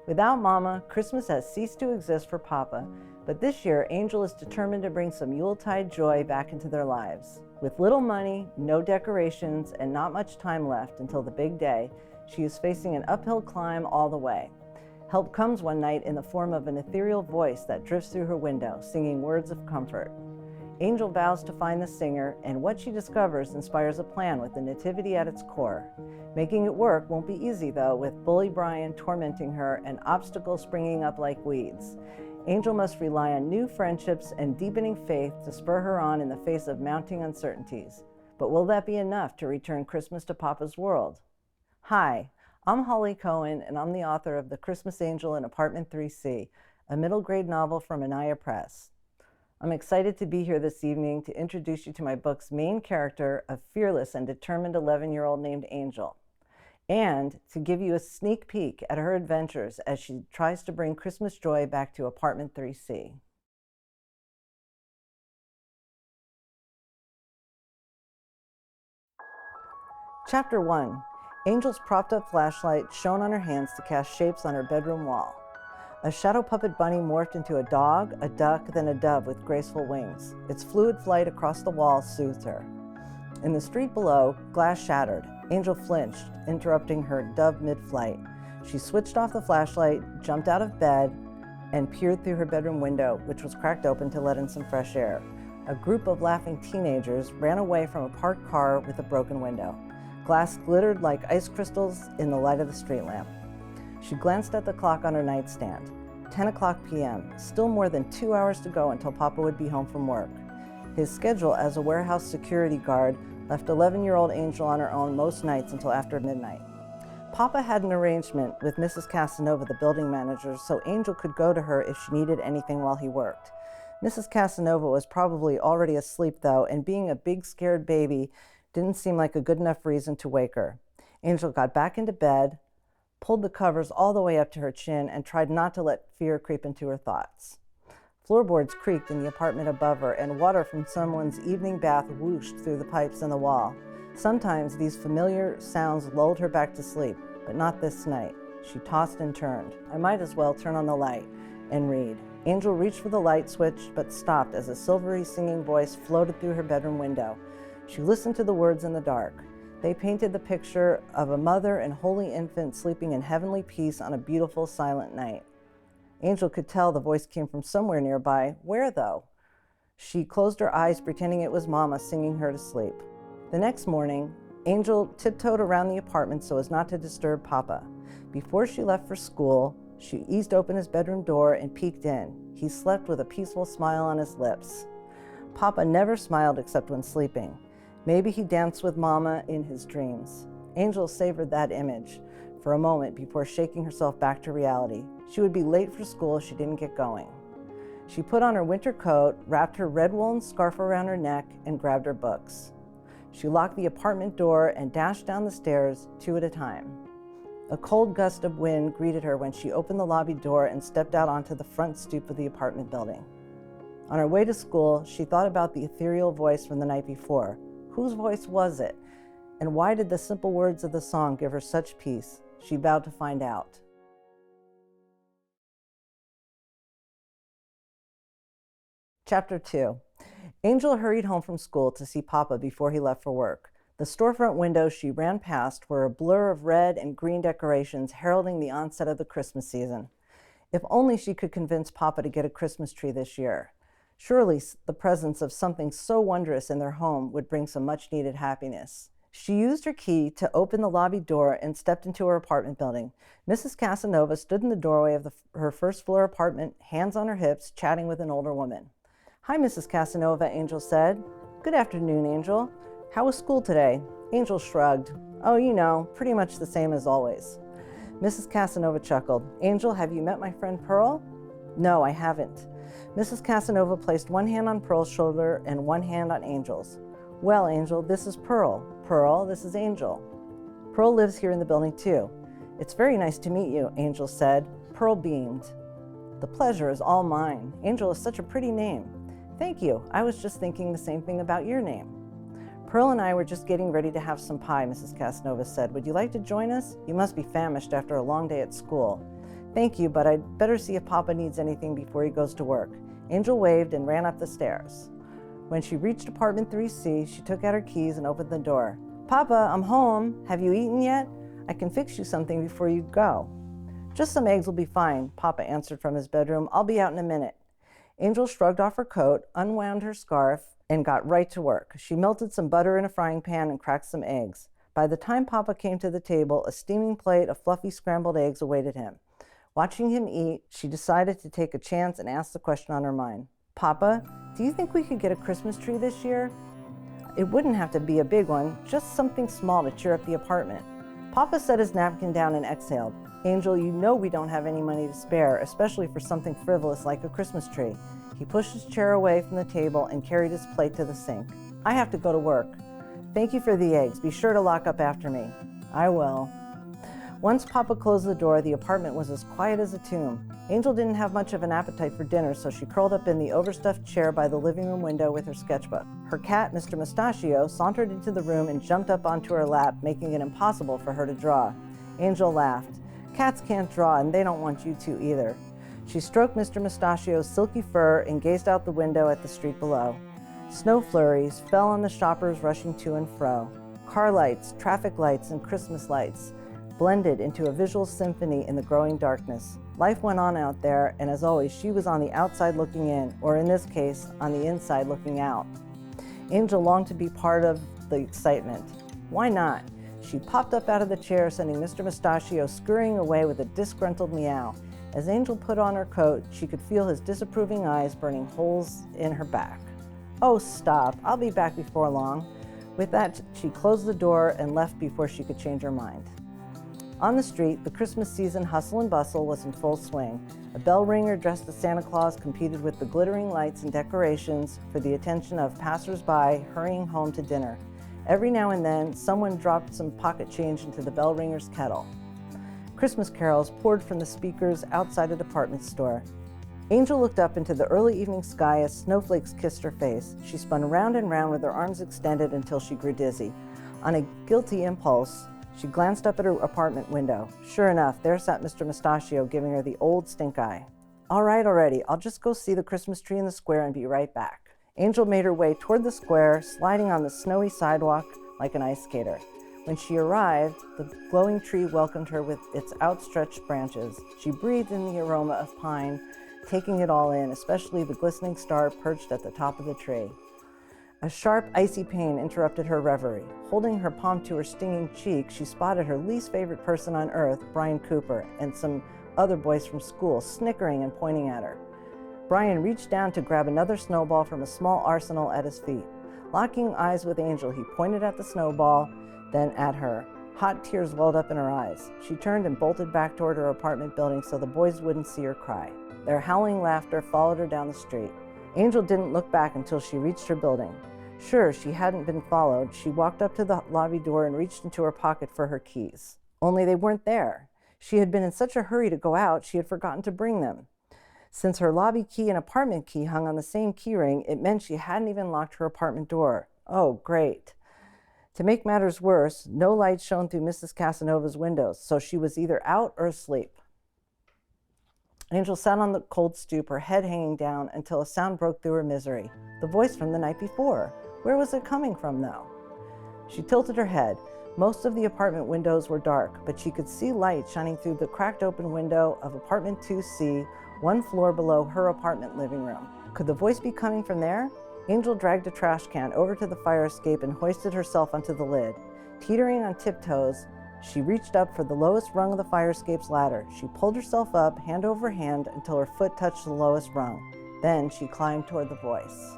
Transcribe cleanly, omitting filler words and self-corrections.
Without Mama, Christmas has ceased to exist for Papa, but this year Angel is determined to bring some Yuletide joy back into their lives. With little money, no decorations, and not much time left until the big day, she is facing an uphill climb all the way. Help comes one night in the form of an ethereal voice that drifts through her window, singing words of comfort. Angel vows to find the singer, and what she discovers inspires a plan with the nativity at its core. Making it work won't be easy, though, with Bully Brian tormenting her and obstacles springing up like weeds. Angel must rely on new friendships and deepening faith to spur her on in the face of mounting uncertainties. But will that be enough to return Christmas to Papa's world? Hi, I'm Holly Cohen, and I'm the author of The Christmas Angel in Apartment 3C, a middle grade novel from Anaya Press. I'm excited to be here this evening to introduce you to my book's main character, a fearless and determined 11-year-old named Angel, and to give you a sneak peek at her adventures as she tries to bring Christmas joy back to Apartment 3C. Chapter 1. Angel's propped-up flashlight shone on her hands to cast shapes on her bedroom wall. A shadow puppet bunny morphed into a dog, a duck, then a dove with graceful wings. Its fluid flight across the wall soothed her. In the street below, glass shattered. Angel flinched, interrupting her dove mid-flight. She switched off the flashlight, jumped out of bed, and peered through her bedroom window, which was cracked open to let in some fresh air. A group of laughing teenagers ran away from a parked car with a broken window. Glass glittered like ice crystals in the light of the street lamp. She glanced at the clock on her nightstand. 10 o'clock p.m., still more than 2 hours to go until Papa would be home from work. His schedule as a warehouse security guard left 11-year-old Angel on her own most nights until after midnight. Papa had an arrangement with Mrs. Casanova, the building manager, so Angel could go to her if she needed anything while he worked. Mrs. Casanova was probably already asleep, though, and being a big scared baby didn't seem like a good enough reason to wake her. Angel got back into bed, pulled the covers all the way up to her chin, and tried not to let fear creep into her thoughts. Floorboards creaked in the apartment above her, and water from someone's evening bath whooshed through the pipes in the wall. Sometimes these familiar sounds lulled her back to sleep, but not this night. She tossed and turned. I might as well turn on the light and read. Angel reached for the light switch, but stopped as a silvery singing voice floated through her bedroom window. She listened to the words in the dark. They painted the picture of a mother and holy infant sleeping in heavenly peace on a beautiful, silent night. Angel could tell the voice came from somewhere nearby. Where, though? She closed her eyes, pretending it was Mama singing her to sleep. The next morning, Angel tiptoed around the apartment so as not to disturb Papa. Before she left for school, she eased open his bedroom door and peeked in. He slept with a peaceful smile on his lips. Papa never smiled except when sleeping. Maybe he danced with Mama in his dreams. Angel savored that image for a moment before shaking herself back to reality. She would be late for school if she didn't get going. She put on her winter coat, wrapped her red woolen scarf around her neck, and grabbed her books. She locked the apartment door and dashed down the stairs, 2 at a time. A cold gust of wind greeted her when she opened the lobby door and stepped out onto the front stoop of the apartment building. On her way to school, she thought about the ethereal voice from the night before. Whose voice was it? And why did the simple words of the song give her such peace? She vowed to find out. Chapter 2. Angel hurried home from school to see Papa before he left for work. The storefront windows she ran past were a blur of red and green decorations heralding the onset of the Christmas season. If only she could convince Papa to get a Christmas tree this year. Surely the presence of something so wondrous in their home would bring some much-needed happiness. She used her key to open the lobby door and stepped into her apartment building. Mrs. Casanova stood in the doorway of her first-floor apartment, hands on her hips, chatting with an older woman. "Hi, Mrs. Casanova," Angel said. "Good afternoon, Angel. How was school today?" Angel shrugged. "Oh, you know, pretty much the same as always." Mrs. Casanova chuckled. "Angel, have you met my friend Pearl?" "No, I haven't." Mrs. Casanova placed one hand on Pearl's shoulder and one hand on Angel's. "Well, Angel, this is Pearl. Pearl, this is Angel. Pearl lives here in the building too." "It's very nice to meet you," Angel said. Pearl beamed. "The pleasure is all mine. Angel is such a pretty name." "Thank you. I was just thinking the same thing about your name." "Pearl and I were just getting ready to have some pie," Mrs. Casanova said. "Would you like to join us? You must be famished after a long day at school." Thank you, but I'd better see if Papa needs anything before he goes to work. Angel waved and ran up the stairs. When she reached apartment 3C, she took out her keys and opened the door. Papa, I'm home. Have you eaten yet? I can fix you something before you go. Just some eggs will be fine, Papa answered from his bedroom. I'll be out in a minute. Angel shrugged off her coat, unwound her scarf, and got right to work. She melted some butter in a frying pan and cracked some eggs. By the time Papa came to the table, a steaming plate of fluffy scrambled eggs awaited him. Watching him eat, she decided to take a chance and ask the question on her mind. Papa, do you think we could get a Christmas tree this year? It wouldn't have to be a big one, just something small to cheer up the apartment. Papa set his napkin down and exhaled. Angel, you know we don't have any money to spare, especially for something frivolous like a Christmas tree. He pushed his chair away from the table and carried his plate to the sink. I have to go to work. Thank you for the eggs. Be sure to lock up after me. I will. Once Papa closed the door, the apartment was as quiet as a tomb. Angel didn't have much of an appetite for dinner, so she curled up in the overstuffed chair by the living room window with her sketchbook. Her cat, Mr. Mustachio, sauntered into the room and jumped up onto her lap, making it impossible for her to draw. Angel laughed. Cats can't draw, and they don't want you to either. She stroked Mr. Mustachio's silky fur and gazed out the window at the street below. Snow flurries fell on the shoppers rushing to and fro. Car lights, traffic lights, and Christmas lights blended into a visual symphony in the growing darkness. Life went on out there, and as always, she was on the outside looking in, or in this case, on the inside looking out. Angel longed to be part of the excitement. Why not? She popped up out of the chair, sending Mr. Mustachio scurrying away with a disgruntled meow. As Angel put on her coat, she could feel his disapproving eyes burning holes in her back. Oh, stop. I'll be back before long. With that, she closed the door and left before she could change her mind. On the street, the Christmas season hustle and bustle was in full swing. A bell ringer dressed as Santa Claus competed with the glittering lights and decorations for the attention of passers-by hurrying home to dinner. Every now and then, someone dropped some pocket change into the bell ringer's kettle. Christmas carols poured from the speakers outside a department store. Angel looked up into the early evening sky as snowflakes kissed her face. She spun round and round with her arms extended until she grew dizzy. On a guilty impulse, she glanced up at her apartment window. Sure enough, there sat Mr. Mustachio giving her the old stink eye. All right already, I'll just go see the Christmas tree in the square and be right back. Angel made her way toward the square, sliding on the snowy sidewalk like an ice skater. When she arrived, the glowing tree welcomed her with its outstretched branches. She breathed in the aroma of pine, taking it all in, especially the glistening star perched at the top of the tree. A sharp, icy pain interrupted her reverie. Holding her palm to her stinging cheek, she spotted her least favorite person on earth, Brian Cooper, and some other boys from school, snickering and pointing at her. Brian reached down to grab another snowball from a small arsenal at his feet. Locking eyes with Angel, he pointed at the snowball, then at her. Hot tears welled up in her eyes. She turned and bolted back toward her apartment building so the boys wouldn't see her cry. Their howling laughter followed her down the street. Angel didn't look back until she reached her building. Sure, she hadn't been followed. She walked up to the lobby door and reached into her pocket for her keys. Only they weren't there. She had been in such a hurry to go out, she had forgotten to bring them. Since her lobby key and apartment key hung on the same keyring, it meant she hadn't even locked her apartment door. Oh, great. To make matters worse, no light shone through Mrs. Casanova's windows, so she was either out or asleep. Angel sat on the cold stoop, her head hanging down, until a sound broke through her misery. The voice from the night before. Where was it coming from, though? She tilted her head. Most of the apartment windows were dark, but she could see light shining through the cracked open window of apartment 2C, one floor below her apartment living room. Could the voice be coming from there? Angel dragged a trash can over to the fire escape and hoisted herself onto the lid. Teetering on tiptoes, she reached up for the lowest rung of the fire escape's ladder. She pulled herself up, hand over hand, until her foot touched the lowest rung. Then she climbed toward the voice.